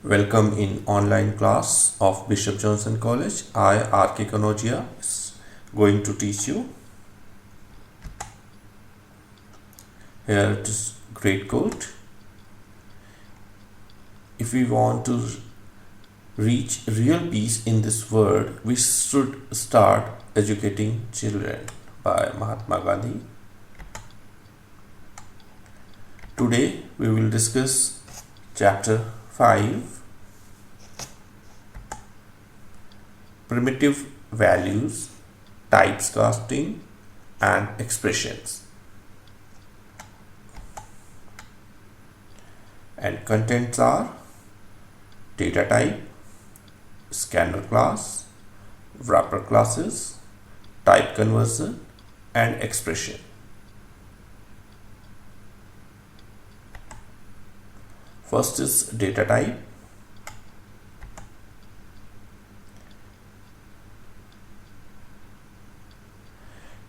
Welcome in online class of Bishop Johnson College. I, R.K. Kanodia, is going to teach you. Here it is great quote. If we want to reach real peace in this world, we should start educating children, by Mahatma Gandhi. Today we will discuss chapter 5, primitive values, typecasting and expressions. And contents are data type, scanner class, wrapper classes, type conversion and expression. First is data type.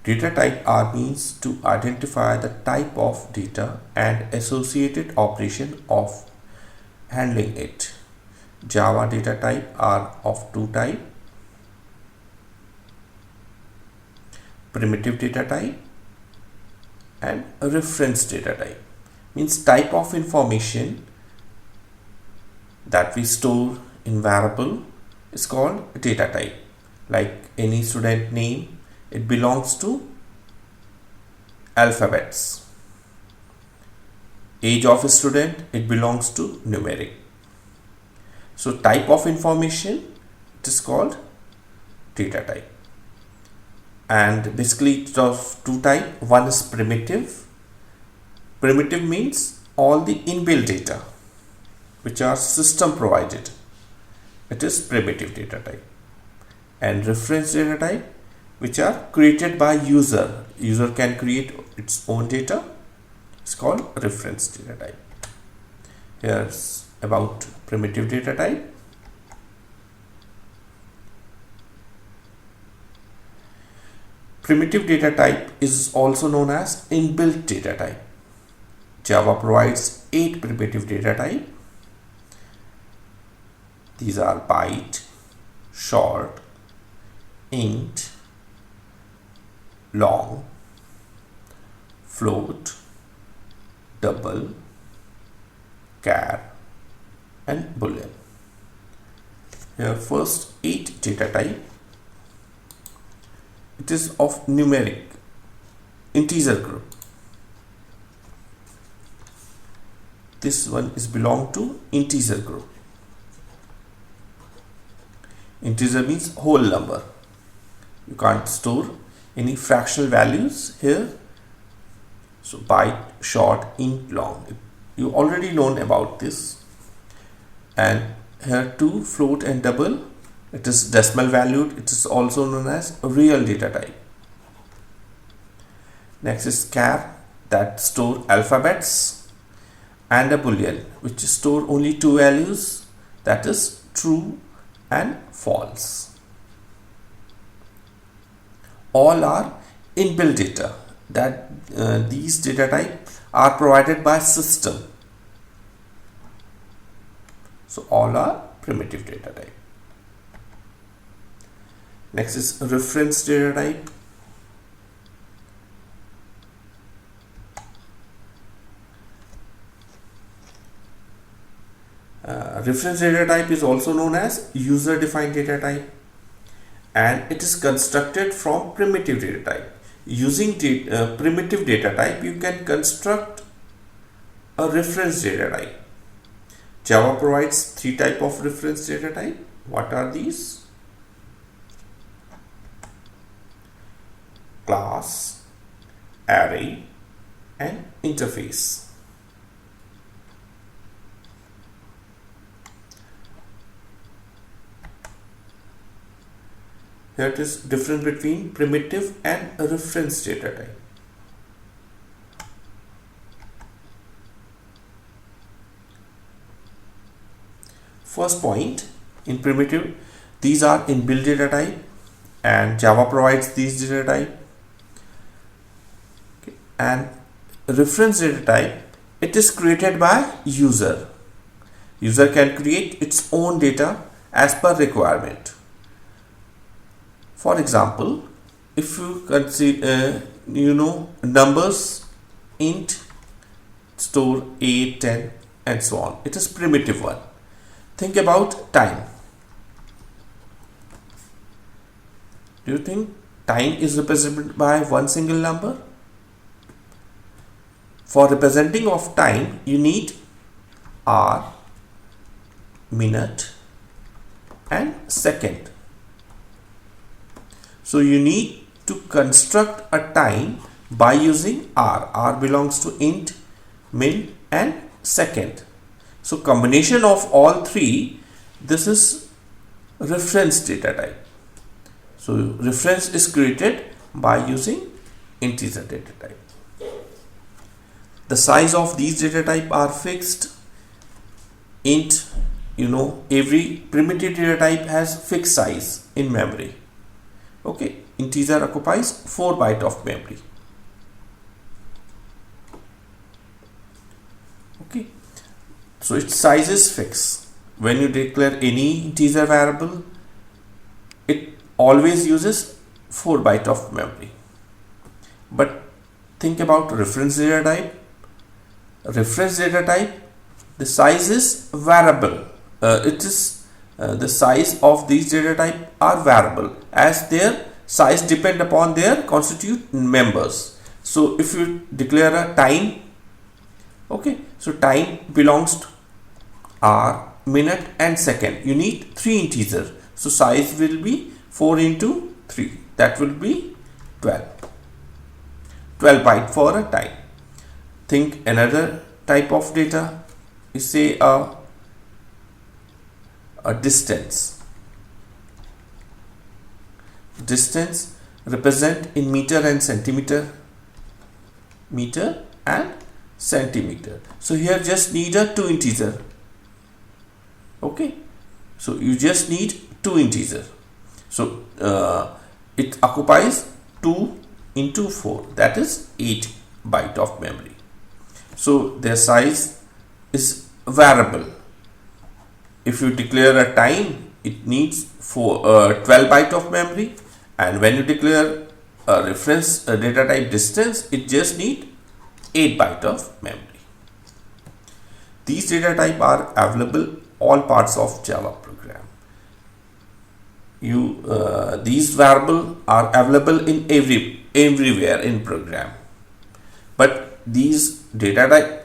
Data type are means to identify the type of data and associated operation of handling it. Java data type are of two types: primitive data type and a reference data type. Means type of information that we store in variable is called data type. Like any student name, it belongs to alphabets. Age of a student, it belongs to numeric. So type of information, it is called data type. And basically it's of two types. One is primitive. Primitive means all the inbuilt data which are system provided. It is primitive data type. And reference data type, which are created by user. User can create its own data. It's called reference data type. Here's about primitive data type. Primitive data type is also known as inbuilt data type. Java provides 8 primitive data type. These are byte, short, int, long, float, double, char and boolean. Here first 8 data type. It is of numeric integer group. This one is belong to integer group. Integer means whole number. You can't store any fractional values here. So byte, short, int, long. You already known about this. And here too, float and double. It is decimal valued. It is also known as real data type. Next is char, that store alphabets, and a boolean, which store only two values, that is true and false. All are inbuilt data, that these data type are provided by system. So all are primitive data type. Next is reference data type. Reference data type is also known as user defined data type, and it is constructed from primitive data type. Using primitive data type, you can construct a reference data type. Java provides 3 types of reference data type. What are these? Class, array and interface. Here it is difference between primitive and a reference data type. First point, in primitive, these are inbuilt data type and Java provides these data type. Okay. And reference data type, it is created by user. User can create its own data as per requirement. For example, if you consider numbers, int, store 8, 10 and so on, it is primitive one. Think about time. Do you think time is represented by one single number? For representing of time, you need hour, minute and second. So you need to construct a time by using R. R belongs to int, min and second. So combination of all three, this is reference data type. So reference is created by using integer data type. The size of these data type are fixed. Int, every primitive data type has fixed size in memory. Okay, integer occupies 4 bytes of memory. Okay, so its size is fixed. When you declare any integer variable, it always uses 4 bytes of memory. But think about reference data type. Reference data type, the size is variable. The size of these data type are variable as their size depend upon their constituent members. So if you declare a time, okay, so time belongs to hour, minute and second. You need 3 integers. So size will be 4 into 3. That will be 12. 12 byte for a time. Think another type of data is say a distance. Distance represent in meter and centimeter. Meter and centimeter. So here just need a 2 integer. Okay. So you just need 2 integer. So it occupies 2 into 4. That is 8 byte of memory. So their size is variable. If you declare a time, it needs 12 byte of memory, and when you declare a reference data type distance, it just need 8 byte of memory. These data type are available all parts of Java program. These variable are available in everywhere in program, but these data type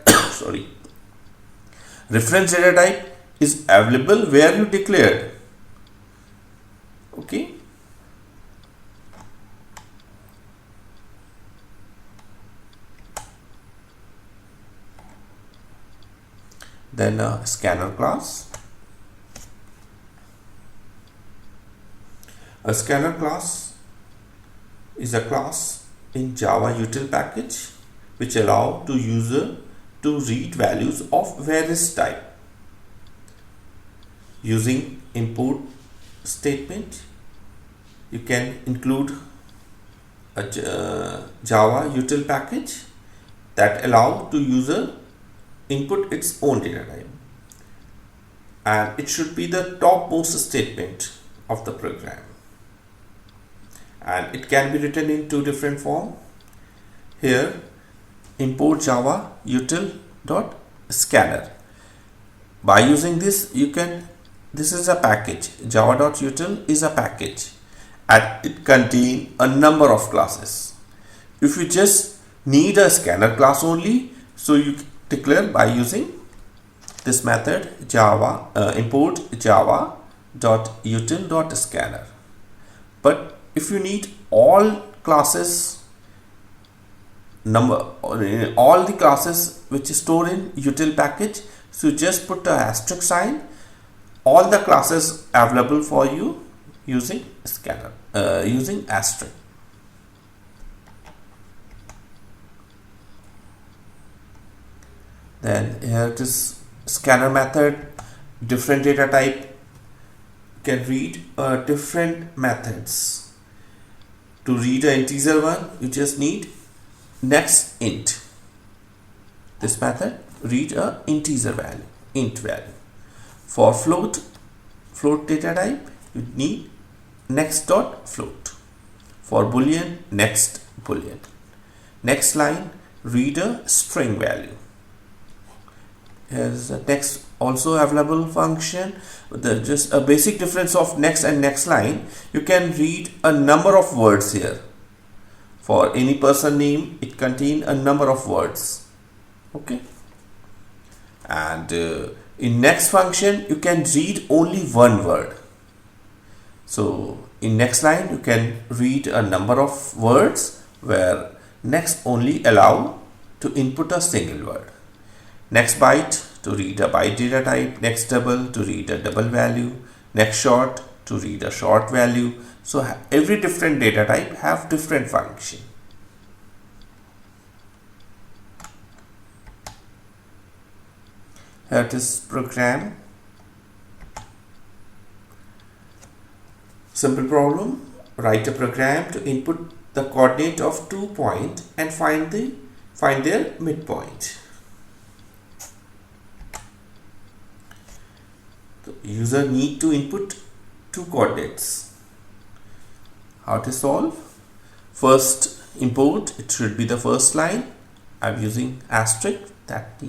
reference data type is available where you declared. Okay, then scanner class. A scanner class is a class in Java util package which allow to user to read values of various type. Using import statement, you can include a Java util package that allow to user input its own data type, and it should be the topmost statement of the program, and it can be written in 2 different form. Here, import Java util dot scanner. By using this, this is a package. Java.util is a package and it contains a number of classes. If you just need a scanner class only, so you declare by using this method import java.util.scanner. But if you need all classes all the classes which is stored in util package, so just put the asterisk sign. All the classes available for you using scanner using asterisk. Then here it is scanner method, different data type can read different methods. To read an integer one, you just need next int. This method read a integer value, int value. For float data type, you need next dot float. For boolean, next boolean. Next line, read a string value. Here's a next also available function. Just a basic difference of next and next line. You can read a number of words here. For any person name, it contains a number of words. Okay. And in next function, you can read only one word. So in next line, you can read a number of words where next only allow to input a single word. Next byte to read a byte data type, next double to read a double value, next short to read a short value. So every different data type have different function. Here it is program. Simple problem. Write a program to input the coordinate of 2 points and find their midpoint. The user need to input 2 coordinates. How to solve? First import, it should be the first line. I'm using asterisk, that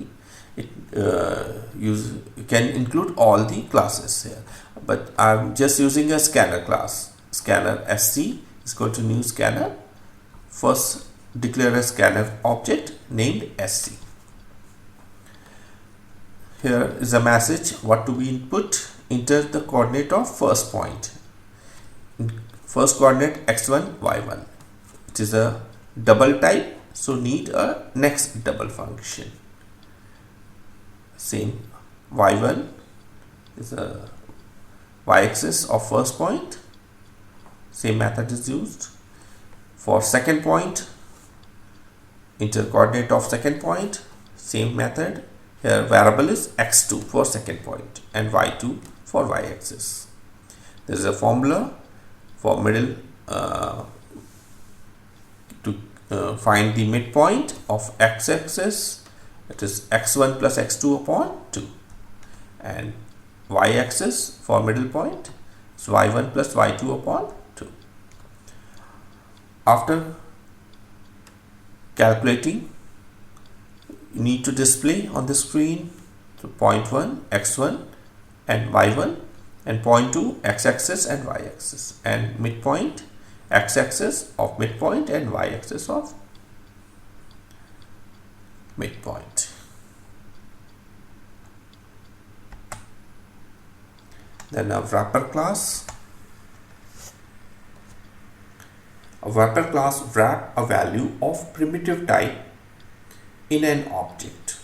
you can include all the classes here, but I'm just using a scanner class. Scanner sc is equal to new scanner. First declare a scanner object named sc. Here is a message what to be input. Enter the coordinate of first point. First coordinate x1 y1. It is a double type, so need a next double function. Same, y1 is a y-axis of first point. Same method is used. For second point, enter coordinate of second point. Same method. Here variable is x2 for second point and y2 for y-axis. There is a formula for middle to find the midpoint of x-axis. It is x1 plus x2 upon 2, and y-axis for middle point is y1 plus y2 upon 2. After calculating, you need to display on the screen to point 1 x1 and y1, and point 2 x-axis and y-axis, and midpoint x-axis of midpoint and y-axis of midpoint. Then a wrapper class. A wrapper class wrap a value of primitive type in an object.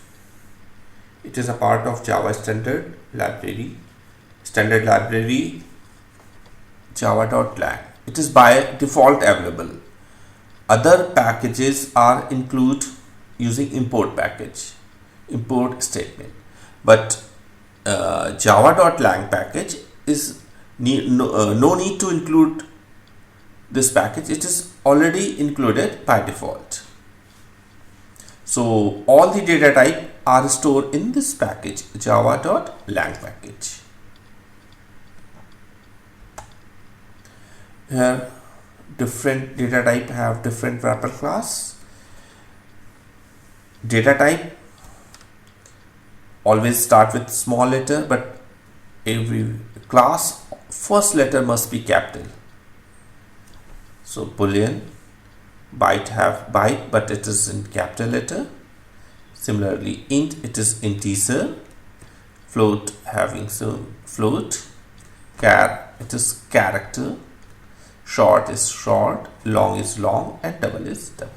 It is a part of Java standard library java.lang. It is by default available. Other packages are include using import statement, but java.lang package is no need to include this package. It is already included by default. So all the data type are stored in this package, java.lang package. Here different data type have different wrapper class. Data type always start with small letter, but every class first letter must be capital. So boolean, byte have byte, but it is in capital letter. Similarly int, it is integer. Float having float. Char, it is character. Short is short, long is long, and double is double.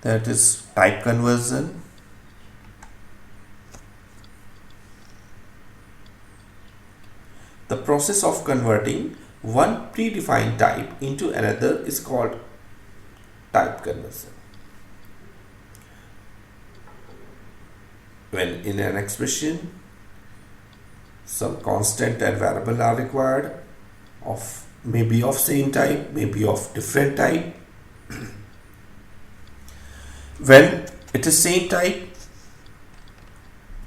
That is type conversion. The process of converting one predefined type into another is called type conversion. When in an expression some constant and variable are required, of maybe of same type, maybe of different type, When it is same type,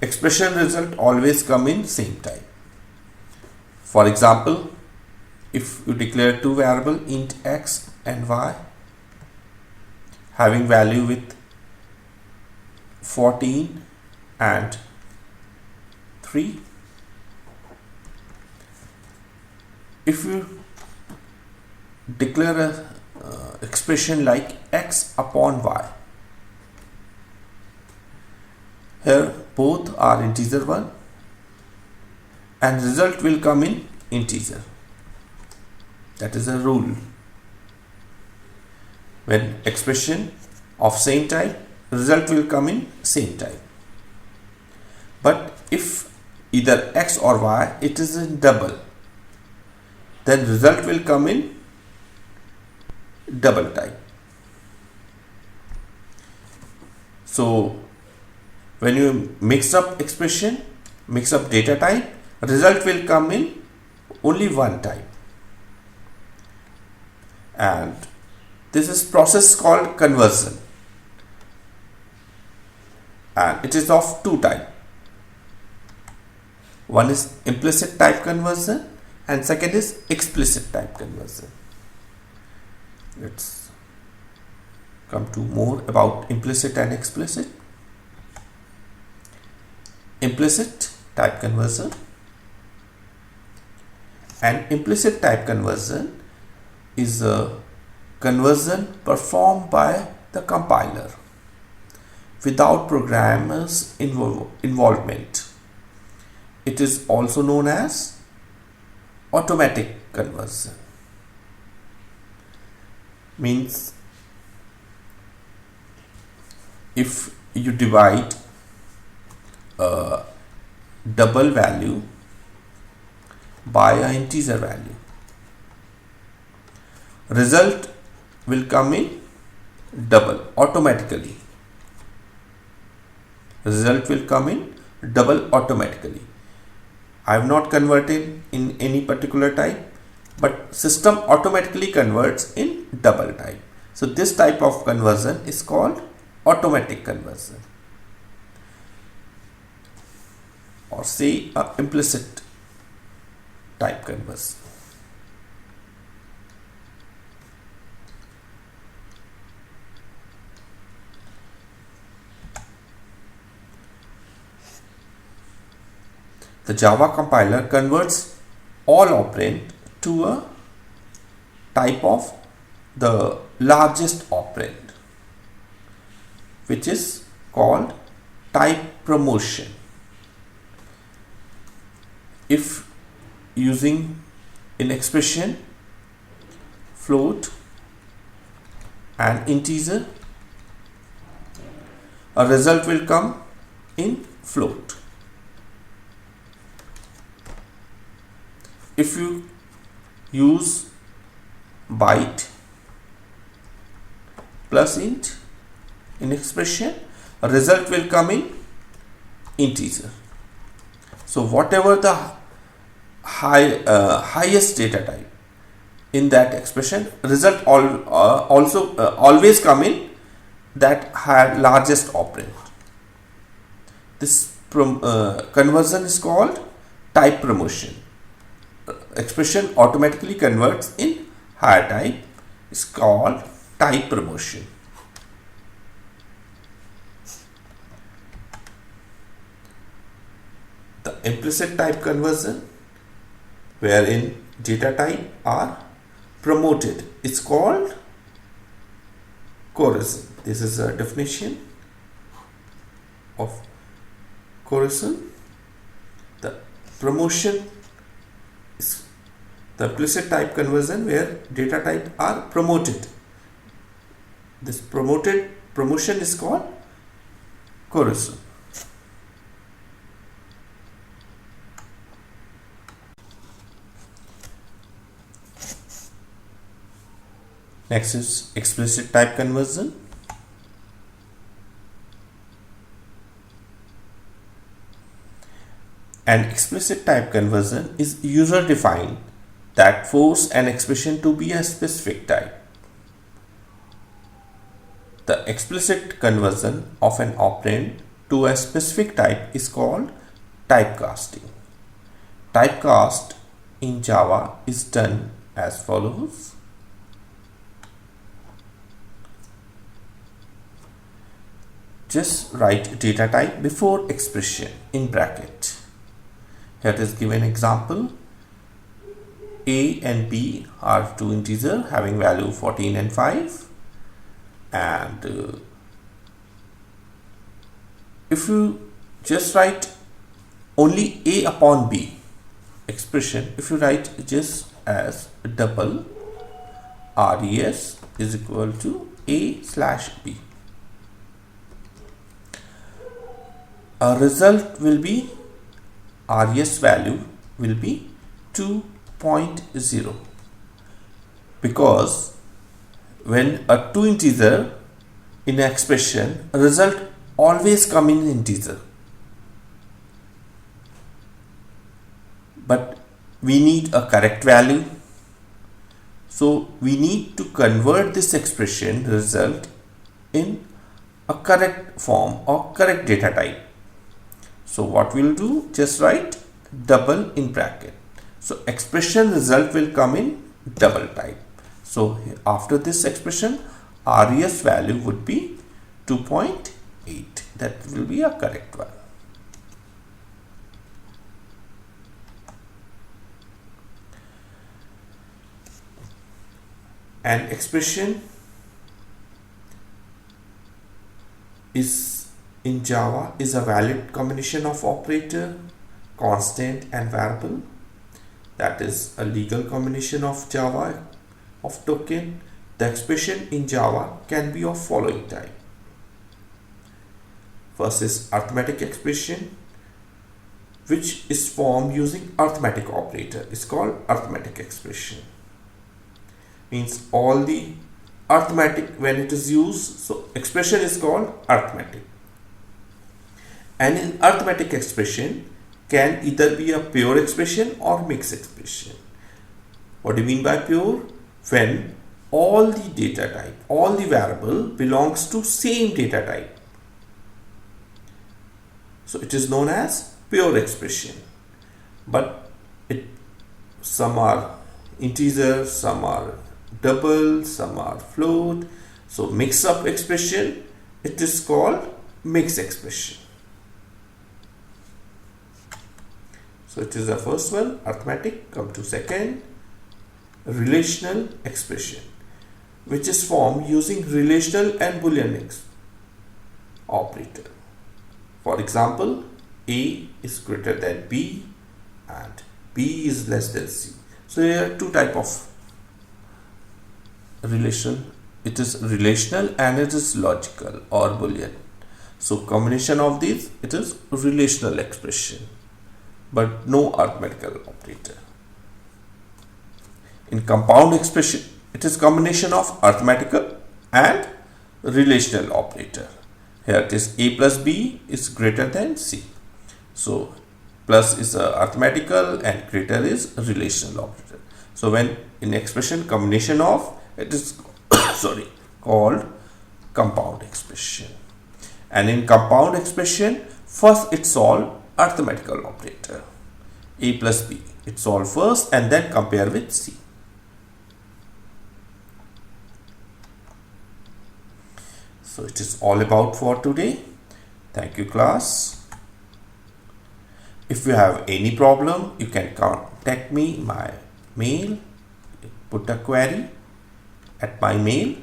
expression result always come in same type. For example, if you declare two variable int x and y having value with 14 and 3, if you declare a expression like x upon y, here both are integer 1 and result will come in integer. That is a rule. When expression of same type, result will come in same type. But if either x or y it is in double, then result will come in double type. So when you mix up expression, mix up data type, result will come in only one type. And this is process called conversion, and it is of two type. One is implicit type conversion and second is explicit type conversion. Let's come to more about implicit and explicit. Implicit type conversion. And implicit type conversion is a conversion performed by the compiler without programmer's involvement. It is also known as automatic conversion. Means if you divide a double value by an integer value, result will come in double automatically. Result will come in double automatically. I have not converted in any particular type, but system automatically converts in double type. So this type of conversion is called automatic conversion, or say implicit type conversion. The Java compiler converts all operand to a type of the largest operand, which is called type promotion. If using in expression float and integer, a result will come in float. If you use byte plus int in expression, a result will come in integer. So whatever the highest data type in that expression, result also always come in that largest operand. This conversion is called type promotion. Expression automatically converts in higher type is called type promotion. The implicit type conversion, wherein data type are promoted, is called coercion. This is a definition of coercion. The promotion is the implicit type conversion where data type are promoted. This promotion is called coercion. Next is explicit type conversion. An explicit type conversion is user defined that force an expression to be a specific type. the explicit conversion of an operand to a specific type is called typecasting. Typecast in Java is done as follows. Just write data type before expression in bracket. Here it is given example. A and B are two integers having value 14 and 5, and if you just write only A upon B expression, if you write just as double res is equal to A slash B, a result will be res value will be 2.0, because when a two integer in an expression, result always come in integer, but we need a correct value, so we need to convert this expression result in a correct form or correct data type. So what we'll do, just write double in bracket. So expression result will come in double type. So after this expression, res value would be 2.8. That will be a correct one. An expression is in Java is a valid combination of operator, constant and variable. That is a legal combination of Java of token. The expression in Java can be of following type. First is arithmetic expression, which is formed using arithmetic operator. It's called arithmetic expression. Means all the arithmetic when it is used, so expression is called arithmetic. And in arithmetic expression can either be a pure expression or mixed expression. What do you mean by pure? When all the data type, all the variable belongs to same data type. So it is known as pure expression. But some are integer, some are double, some are float. So mix up expression, it is called mixed expression. So it is the first one, arithmetic. Come to second, relational expression, which is formed using relational and Boolean operator. For example, A is greater than B and B is less than C. So there are two types of relation. It is relational and it is logical or Boolean. So combination of these, it is relational expression, but no arithmetical operator. In compound expression, it is combination of arithmetical and relational operator. Here it is A plus B is greater than C. So plus is a arithmetical and greater is a relational operator. So when in expression combination of, it is called compound expression. And in compound expression, first it solve arithmetical operator. A plus B, it solve first and then compare with C. So it is all about for today. Thank you class. If you have any problem, you can contact me, my mail, put a query at my mail